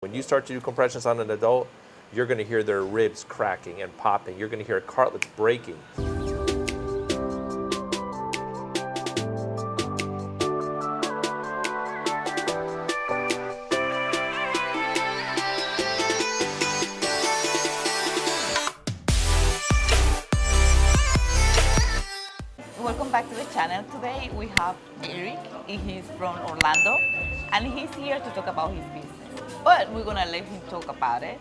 When you start to do compressions on an adult, you're going to hear their ribs cracking and popping. You're going to hear cartilage breaking. Welcome back to the channel. Today we have Erik. He's from Orlando and he's here to talk about his business. But we're gonna let him talk about it.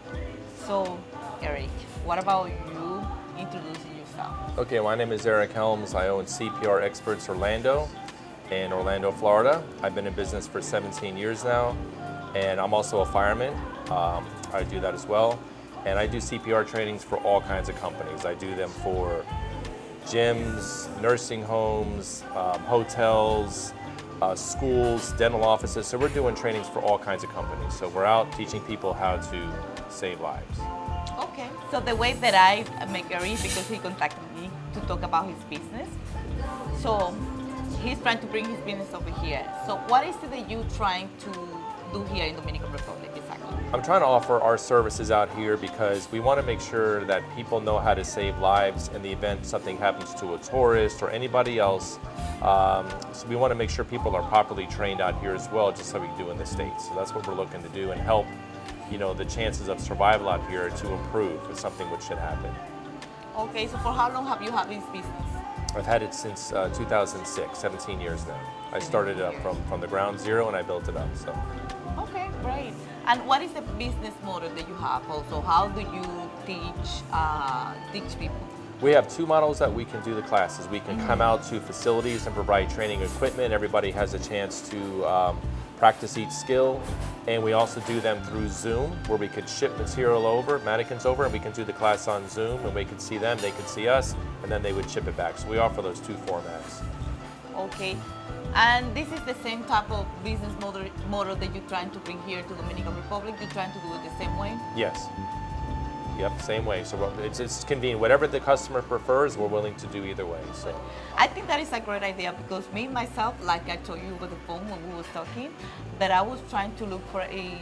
So Erik, what about you introducing yourself? Okay, my name is Erik Helms. I own CPR Experts Orlando in Orlando, Florida. I've been in business for 17 years now, and I'm also a fireman. I do that as well. And I do CPR trainings for all kinds of companies. I do them for gyms, nursing homes, hotels, schools, dental offices. So we're doing trainings for all kinds of companies. So we're out teaching people how to save lives. Okay. So the way that I make Erik, because he contacted me to talk about his business. So he's trying to bring his business over here. So what is it that you're trying to do here in Dominican Republic exactly? I'm trying to offer our services out here because we want to make sure that people know how to save lives in the event something happens to a tourist or anybody else. So we want to make sure people are properly trained out here as well, just like we do in the States. So that's what we're looking to do and help, the chances of survival out here to improve if something which should happen. Okay, so for how long have you had this business? I've had it since 2006, 17 years now. I started it up from the ground zero and I built it up. So. Okay, great. And what is the business model that you have also? How do you teach people? We have two models that we can do the classes. We can come out to facilities and provide training equipment. Everybody has a chance to practice each skill. And we also do them through Zoom, where we could ship material over, mannequins over, and we can do the class on Zoom, and we can see them, they can see us, and then they would ship it back. So we offer those two formats. Okay. And this is the same type of business model that you're trying to bring here to Dominican Republic? You're trying to do it the same way? Yes. Yep, same way. So it's convenient. Whatever the customer prefers, we're willing to do either way. So I think that is a great idea because me, myself, like I told you over the phone when we was talking, that I was trying to look for a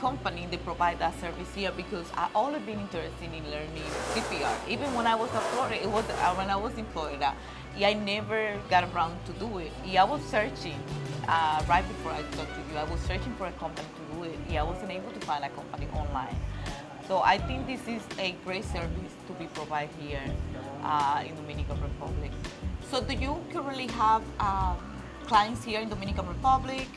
company that provide that service here because I always been interested in learning CPR. Even when I was at Florida, when I was in Florida, I never got around to do it. I was searching right before I talked to you. I was searching for a company to do it. I wasn't able to find a company online. So I think this is a great service to be provided here in Dominican Republic. So do you currently have clients here in Dominican Republic?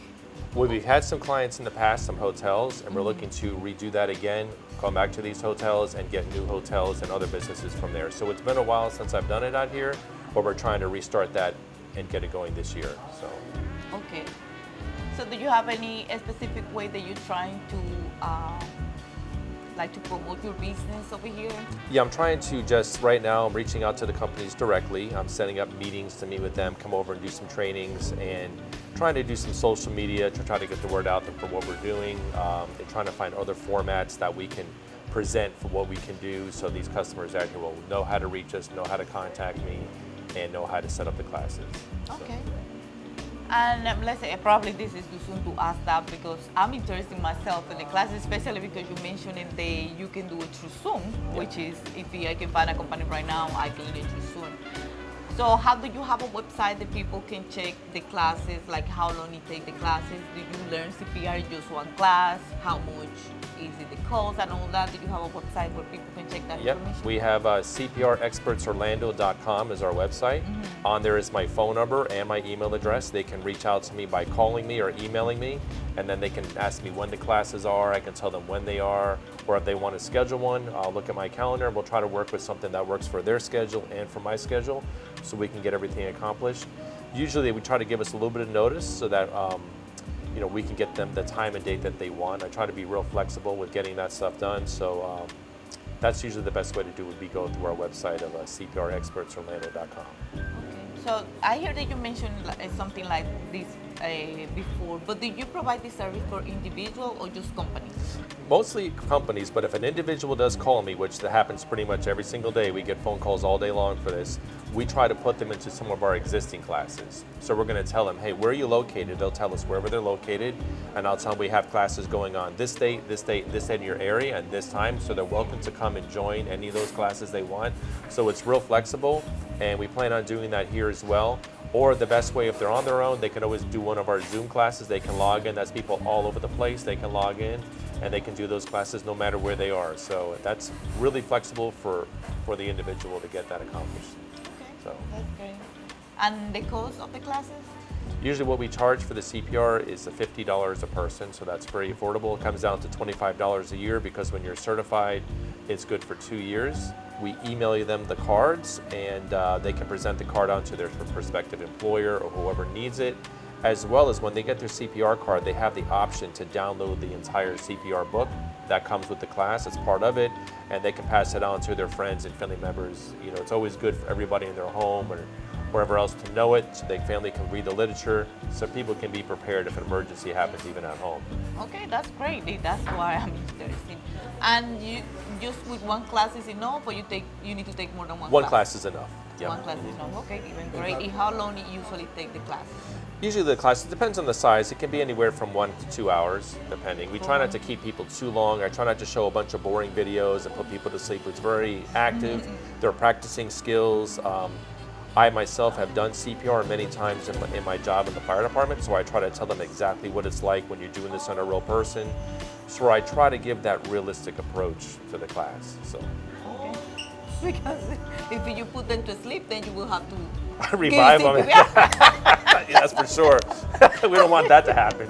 Well, we've had some clients in the past, some hotels, and we're looking to redo that again, come back to these hotels and get new hotels and other businesses from there. So it's been a while since I've done it out here, but we're trying to restart that and get it going this year. So. Okay. So do you have any specific way that you're trying to to promote your business over here? Yeah, I'm trying to right now, I'm reaching out to the companies directly. I'm setting up meetings to meet with them, come over and do some trainings, and trying to do some social media to try to get the word out there for what we're doing, and trying to find other formats that we can present for what we can do so these customers out here will know how to reach us, know how to contact me, and know how to set up the classes. Okay. And let's say probably this is too soon to ask that because I'm interested myself in the classes, especially because you mentioned you can do it through Zoom, which is if I can find a company right now, I can do it through Zoom. So how do you have a website that people can check the classes, like how long you take the classes? Do you learn CPR in just one class? How much is it the cost and all that? Do you have a website where people can check that information? We have CPRExpertsOrlando.com is our website. On there is my phone number and my email address. They can reach out to me by calling me or emailing me, and then they can ask me when the classes are. I can tell them when they are, or if they want to schedule one, I'll look at my calendar and we'll try to work with something that works for their schedule and for my schedule so we can get everything accomplished. Usually we try to give us a little bit of notice so that we can get them the time and date that they want. I try to be real flexible with getting that stuff done. So that's usually the best way to do it would be go through our website of CPRExpertsOrlando.com. Okay. So I heard that you mentioned something like this before, but do you provide this service for individual or just companies? Mostly companies, but if an individual does call me, which that happens pretty much every single day, we get phone calls all day long for this, we try to put them into some of our existing classes. So we're going to tell them, hey, where are you located? They'll tell us wherever they're located, and I'll tell them we have classes going on this date, this date, this date in your area, and this time, so they're welcome to come and join any of those classes they want. So it's real flexible, and we plan on doing that here as well. Or the best way, if they're on their own, they can always do one of our Zoom classes. They can log in. That's people all over the place. They can log in, and they can do those classes no matter where they are. So that's really flexible for the individual to get that accomplished. Okay, So that's great. And the cost of the classes? usually what we charge for the CPR is $50 a person, so that's very affordable. It comes down to $25 a year because when you're certified, it's good for 2 years. We email them the cards, and they can present the card on to their prospective employer or whoever needs it. As well as when they get their CPR card, they have the option to download the entire CPR book that comes with the class as part of it, and they can pass it on to their friends and family members. You know, it's always good for everybody in their home or wherever else to know it, so their family can read the literature, so people can be prepared if an emergency happens even at home. Okay, that's great. That's why I'm interested. And you just with one class is enough, or you need to take more than one One class? class is enough. Yep. One class is enough. Okay, even great. And how long you usually take the class? Usually the class, it depends on the size. It can be anywhere from 1 to 2 hours, depending. We try not to keep people too long. I try not to show a bunch of boring videos and put people to sleep. It's very active. They're practicing skills. I myself have done CPR many times in my job in the fire department, so I try to tell them exactly what it's like when you're doing this on a real person. So I try to give that realistic approach to the class. So Okay. Because if you put them to sleep, then you will have to revive give them. CPR. Yes, for sure. We don't want that to happen.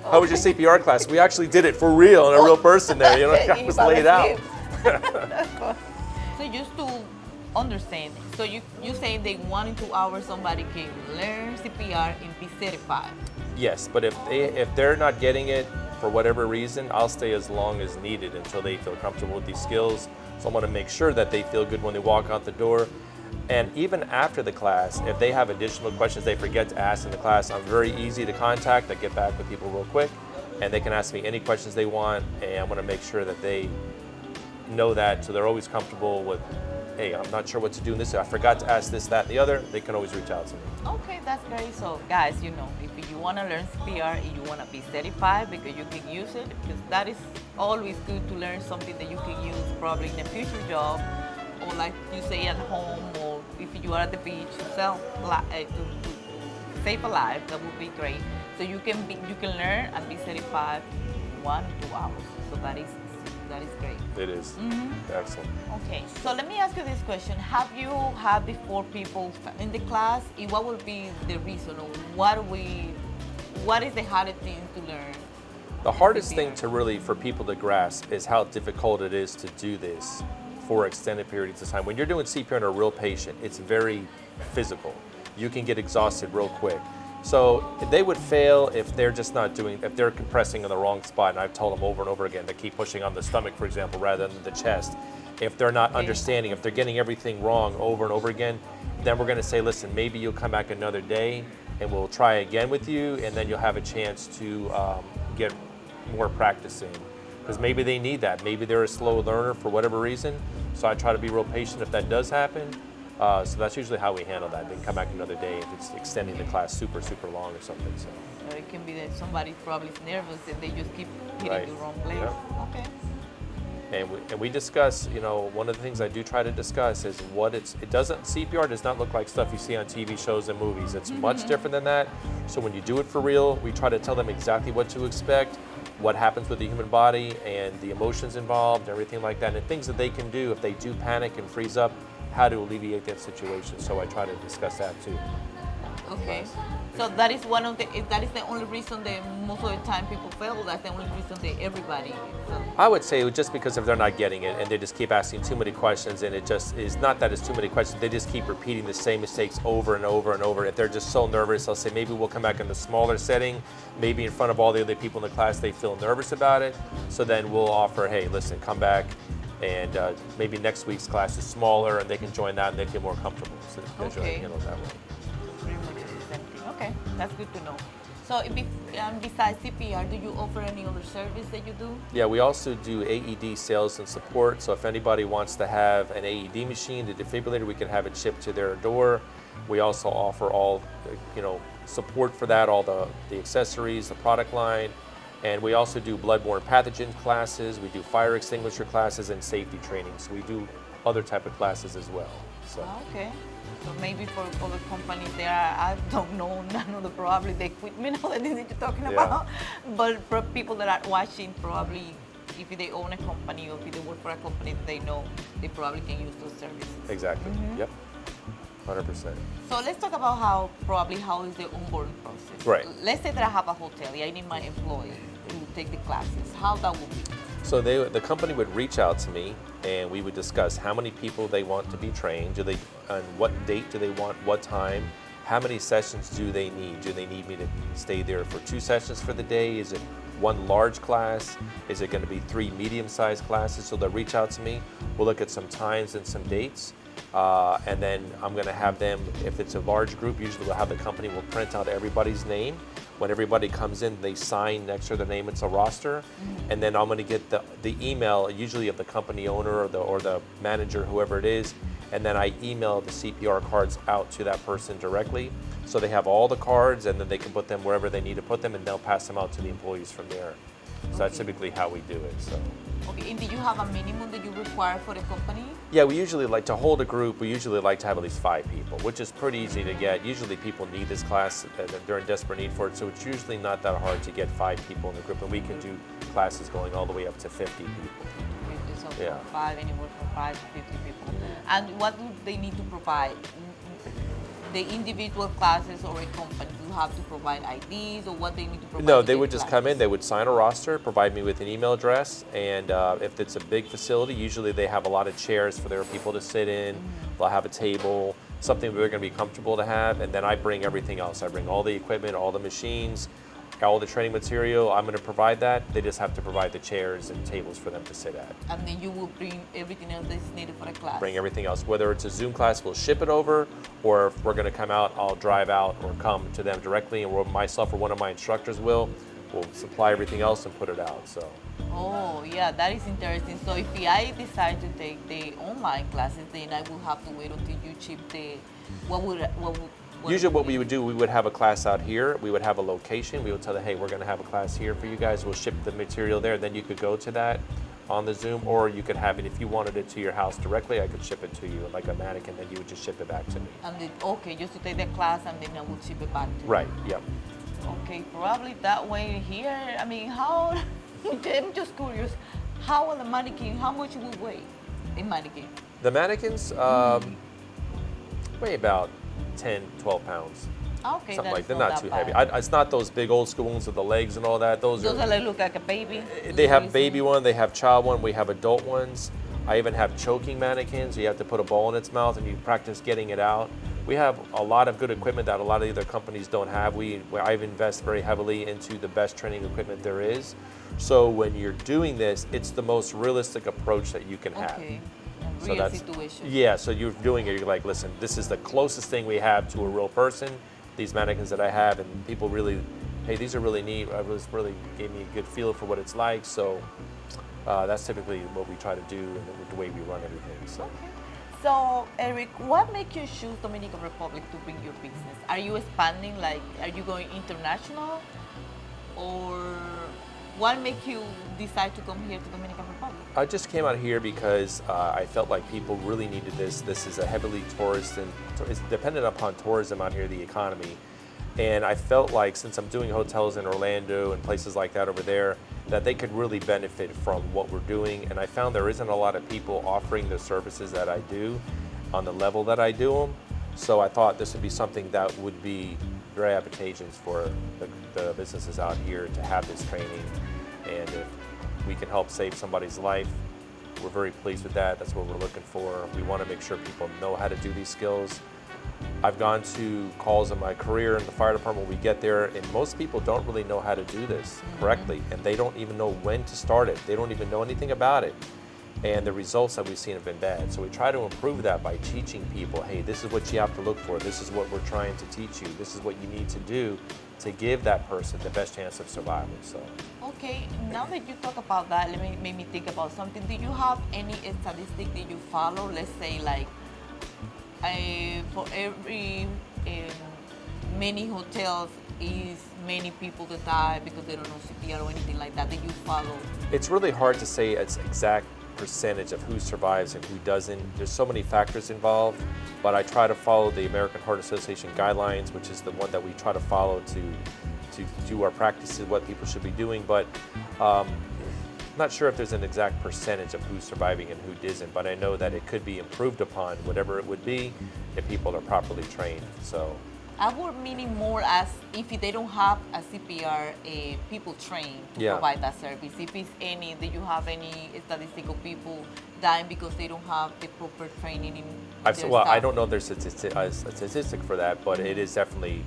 How was your CPR class? We actually did it for real and a real person there. You know, I was laid out. So just to understand, so you saying that 1 to 2 hours somebody can learn CPR and be certified? Yes, but if they're not getting it for whatever reason, I'll stay as long as needed until they feel comfortable with these skills. So I want to make sure that they feel good when they walk out the door. And even after the class, if they have additional questions they forget to ask in the class, I'm very easy to contact. I get back with people real quick, and they can ask me any questions they want, and I want to make sure that they know that, so they're always comfortable with, hey, I'm not sure what to do in this, I forgot to ask this, that, and the other, they can always reach out to me. Okay, that's great. So guys, you know, if you want to learn CPR and you want to be certified because you can use it, because that is always good to learn something that you can use probably in a future job, or like you say at home, or if you are at the beach to save a life, that would be great. So you can learn and be certified in 1 to 2 hours. So that is great. It is. Excellent. Okay, so let me ask you this question. Have you had before people in the class, and what would be the reason, or what is the hardest thing to learn? The hardest thing for people to grasp is how difficult it is to do this for extended periods of time. When you're doing CPR on a real patient, it's very physical. You can get exhausted real quick. So they would fail if they're just not if they're compressing in the wrong spot, and I've told them over and over again to keep pushing on the stomach, for example, rather than the chest. If they're not understanding, if they're getting everything wrong over and over again, then we're gonna say, listen, maybe you'll come back another day and we'll try again with you, and then you'll have a chance to get more practice in. Because maybe they need that. Maybe they're a slow learner for whatever reason. So I try to be real patient if that does happen. So that's usually how we handle that. They can come back another day if it's extending the class super, super long or something. So. Or it can be that somebody probably is nervous and they just keep hitting the wrong place. Yep. Okay. And we discuss, you know, one of the things I do try to discuss is CPR does not look like stuff you see on TV shows and movies. It's much different than that. So when you do it for real, we try to tell them exactly what to expect, what happens with the human body and the emotions involved, everything like that, and things that they can do if they do panic and freeze up, how to alleviate that situation. So I try to discuss that too. Okay. So that is the only reason that most of the time people fail. That's the only reason that everybody. So. I would say just because if they're not getting it and they just keep asking too many questions, and it just is not that it's too many questions, they just keep repeating the same mistakes over and over and over. If they're just so nervous, I'll say maybe we'll come back in the smaller setting, maybe in front of all the other people in the class, they feel nervous about it. So then we'll offer, hey, listen, come back, and maybe next week's class is smaller and they can join that and they feel more comfortable. So they handle it that way. Pretty much the same thing. Okay, that's good to know. So besides CPR, do you offer any other service that you do? Yeah, we also do AED sales and support. So if anybody wants to have an AED machine, the defibrillator, we can have it shipped to their door. We also offer all, support for that, all the accessories, the product line. And we also do bloodborne pathogen classes. We do fire extinguisher classes and safety training. So we do other type of classes as well. So. Okay. So maybe for other companies there are, I don't know, none of the probably the equipment or anything you're talking about. But for people that are watching, probably if they own a company or if they work for a company that they know, they probably can use those services. Exactly. Yep. 100%. So let's talk about how is the onboarding process. Right. Let's say that I have a hotel. I need my employees to take the classes. How that would be? So the company would reach out to me, and we would discuss how many people they want to be trained, on what date do they want, what time, how many sessions do they need? Do they need me to stay there for 2 sessions for the day? Is it 1 large class? Is it going to be 3 medium-sized classes? So they'll reach out to me. We'll look at some times and some dates, and then I'm going to have them, if it's a large group, usually we'll have the company will print out everybody's name. When everybody comes in, they sign next to their name. It's a roster, and then I'm going to get the email, usually of the company owner or the manager, whoever it is, and then I email the CPR cards out to that person directly, so they have all the cards, and then they can put them wherever they need to put them, and they'll pass them out to the employees from there. So that's typically how we do it. So. Okay, and do you have a minimum that you require for the company? Yeah, we usually like to hold a group. We usually like to have at least 5 people, which is pretty easy to get. Usually people need this class, they're in desperate need for it, so it's usually not that hard to get 5 people in the group, and we can do classes going all the way up to 50 people. 50, so Yeah. from 5, anywhere from 5 to 50 people. And what do they need to provide? The individual classes or a company, do you have to provide IDs or what they need to provide? No, they would just come in, they would sign a roster, provide me with an email address, and if it's a big facility, usually they have a lot of chairs for their people to sit in, they'll have a table, something they're going to be comfortable to have, and then I bring everything else. I bring all the equipment, all the machines, all the training material. I'm going to provide that. They just have to provide the chairs and tables for them to sit at. And then you will bring everything else that's needed for the class? Bring everything else. Whether it's a Zoom class, we'll ship it over, or if we're going to come out, I'll drive out or come to them directly, and myself or one of my instructors we'll supply everything else and put it out. So. Oh, yeah, that is interesting. So if I decide to take the online classes, then I will have to wait until you ship the, Usually what we would do, we would have a class out here, we would have a location, we would tell them, hey, we're going to have a class here for you guys, we'll ship the material there, then you could go to that on the Zoom, or you could have it, if you wanted it to your house directly, I could ship it to you like a mannequin, then you would just ship it back to me. And then, okay, just to take the class and then I will ship it back to you. Right, yep. Okay, probably that way here, I mean, how, I'm just curious, how will the mannequin, how much will weigh a mannequin? The mannequins weigh about 10, 12 pounds. Okay, something like that's they're not too heavy. It's not those big old school ones with the legs and all that. Those are like look like a baby. They have baby one, they have child one, we have adult ones. I even have choking mannequins. You have to put a ball in its mouth and you practice getting it out. We have a lot of good equipment that a lot of the other companies don't have. I've invested very heavily into the best training equipment there is. So when you're doing this, it's the most realistic approach that you can have. Okay. So real situation. Yeah, so you're doing it, you're like, listen, this is the closest thing we have to a real person, these mannequins that I have, and people really, hey, these are really neat. Really gave me a good feel for what it's like. So that's typically what we try to do and the way we run everything. So. Okay. So, Erik, what makes you choose Dominican Republic to bring your business? Are you expanding, like, are you going international? Or what makes you decide to come here to Dominican Republic? I just came out here because I felt like people really needed this. This is a heavily tourist and it's dependent upon tourism out here, the economy. And I felt like since I'm doing hotels in Orlando and places like that over there, that they could really benefit from what we're doing. And I found there isn't a lot of people offering the services that I do on the level that I do them. So I thought this would be something that would be very advantageous for the businesses out here to have this training. And if we can help save somebody's life, we're very pleased with that. That's what we're looking for. We want to make sure people know how to do these skills. I've gone to calls in my career in the fire department. We get there, and most people don't really know how to do this correctly, and they don't even know when to start it. They don't even know anything about it. and the results that we've seen have been bad. So we try to improve that by teaching people, hey, this is what you have to look for, this is what we're trying to teach you, this is what you need to do to give that person the best chance of survival. So. Okay, now that you talk about that, make me think about something. Do you have any statistic that you follow? Let's say like for every many hotels is many people that die because they don't know CPR or anything like that you follow? It's really hard to say its exact percentage of who survives and who doesn't. There's so many factors involved, but I try to follow the American Heart Association guidelines, which is the one that we try to follow to do our practices, what people should be doing, but I'm not sure if there's an exact percentage of who's surviving and who isn't, but I know that it could be improved upon, whatever it would be, if people are properly trained. So I would meaning more as if they don't have a CPR people trained to provide that service. If it's any, do you have any statistical people dying because they don't have the proper training in their well, staff? I don't know if there's a statistic for that, but it is definitely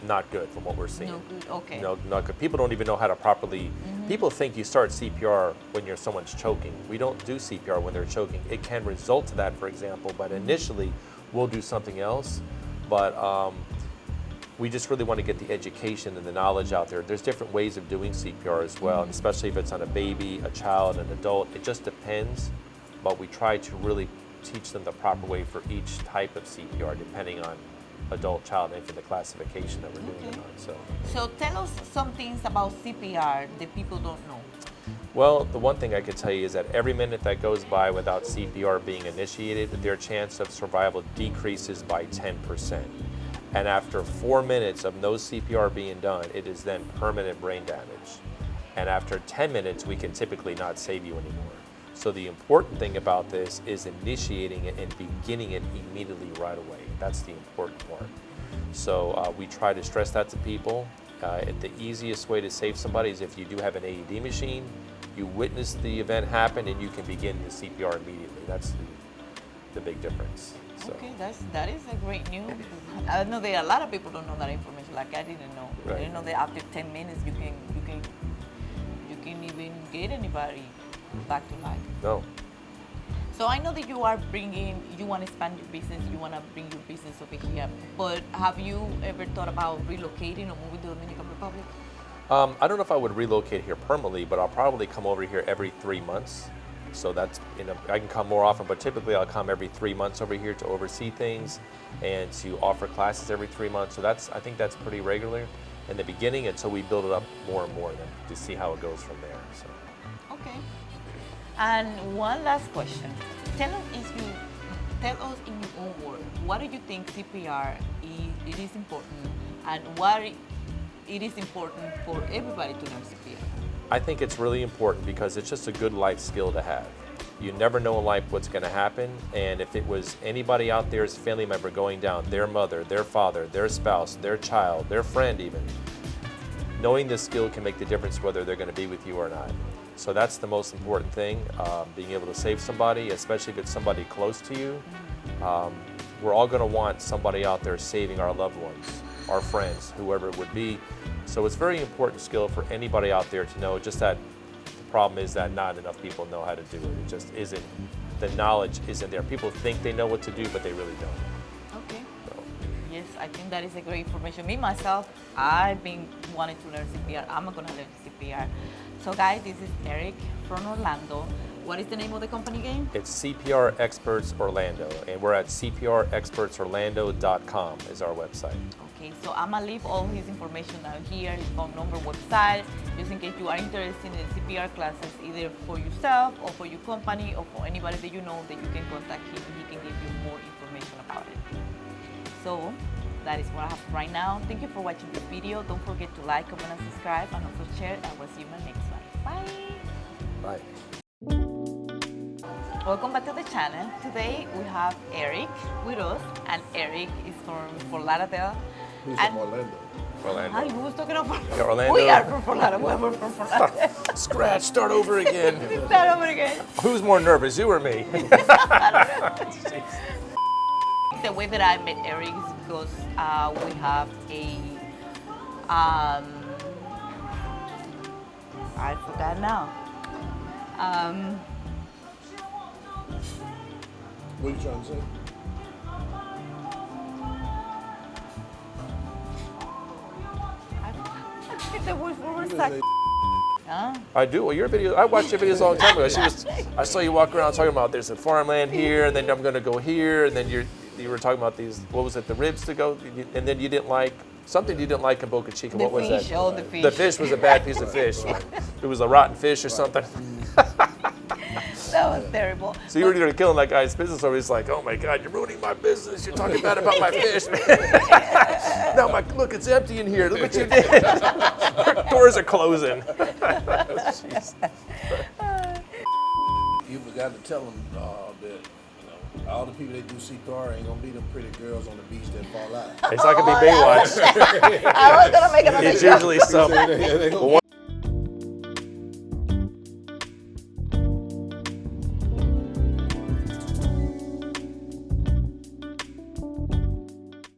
not good from what we're seeing. No good, okay. No, not good. People don't even know how to properly, people think you start CPR when someone's choking. We don't do CPR when they're choking. It can result to that, for example, but initially we'll do something else. But we just really want to get the education and the knowledge out there. There's different ways of doing CPR as well, and especially if it's on a baby, a child, an adult. It just depends, but we try to really teach them the proper way for each type of CPR, depending on adult, child, infant, the classification that we're doing it on. So tell us some things about CPR that people don't know. Well, the one thing I could tell you is that every minute that goes by without CPR being initiated, their chance of survival decreases by 10%. And after 4 minutes of no CPR being done, it is then permanent brain damage. And after 10 minutes, we can typically not save you anymore. So the important thing about this is initiating it and beginning it immediately right away. That's the important part. So we try to stress that to people. The easiest way to save somebody is if you do have an AED machine, you witness the event happen and you can begin the CPR immediately. That's the big difference. So. Okay, that is a great news. I know there are a lot of people don't know that information. Like I didn't know. Right. I didn't know that after 10 minutes you can even get anybody back to life. No. So I know that you want to expand your business, you want to bring your business over here. But have you ever thought about relocating or moving to the Dominican Republic? I don't know if I would relocate here permanently, but I'll probably come over here every 3 months. So that's, I can come more often, but typically I'll come every 3 months over here to oversee things and to offer classes every 3 months. So I think that's pretty regular in the beginning until we build it up more and more then to see how it goes from there. So. Okay. And one last question. Tell us in your own words, what do you think CPR is important, and what it is important for everybody to learn CPR? I think it's really important because it's just a good life skill to have. You never know in life what's going to happen, and if it was anybody out there's family member going down, their mother, their father, their spouse, their child, their friend even, knowing this skill can make the difference whether they're going to be with you or not. So that's the most important thing, being able to save somebody, especially if it's somebody close to you. We're all going to want somebody out there saving our loved ones, our friends, whoever it would be. So it's a very important skill for anybody out there to know, just that the problem is that not enough people know how to do it. It just isn't, the knowledge isn't there. People think they know what to do, but they really don't. Okay. So. Yes, I think that is a great information. Me, myself, I've been wanting to learn CPR. I'm going to learn CPR. So guys, this is Erik from Orlando. What is the name of the company again? It's CPR Experts Orlando, and we're at CPRExpertsOrlando.com is our website. Okay, so I'm gonna leave all his information down here, his phone number, website, just in case you are interested in the CPR classes, either for yourself or for your company or for anybody that you know, that you can contact him and he can give you more information about it. So that is what I have right now. Thank you for watching this video. Don't forget to like, comment, and subscribe, and also share. I will see you in my next one. Bye. Bye. Welcome back to the channel. Today we have Erik with us, and Erik is from Fort Lauderdale. He's from Orlando. Orlando. Hi, who was talking about? Yeah, Orlando. We are from Fort Lauderdale. We're from Fort Lauderdale. Scratch, start over again. Start over again. Who's more nervous, you or me? The way that I met Erik is because we have a I forgot now. What are you trying to say? The wolf You was didn't like, say I do. Well, your video, I watched your videos all the time ago. I saw you walk around talking about there's a farmland here, and then I'm going to go here, and then you were talking about these, what was it, the ribs to go, and then you didn't like, something you didn't like in Boca Chica. the What was fish, that? all the fish. The fish was a bad piece of fish. It was a rotten fish or something. That was terrible. So you were either killing that guy's business, or he's like, oh my God, you're ruining my business. You're talking bad about my fish. Now, look, it's empty in here. Look what you did. Doors are closing. Jeez. you forgot to tell them that all the people that do CPR ain't gonna be them pretty girls on the beach that fall out. It's not going to be Baywatch. I was gonna make it. It's usually some. They gonna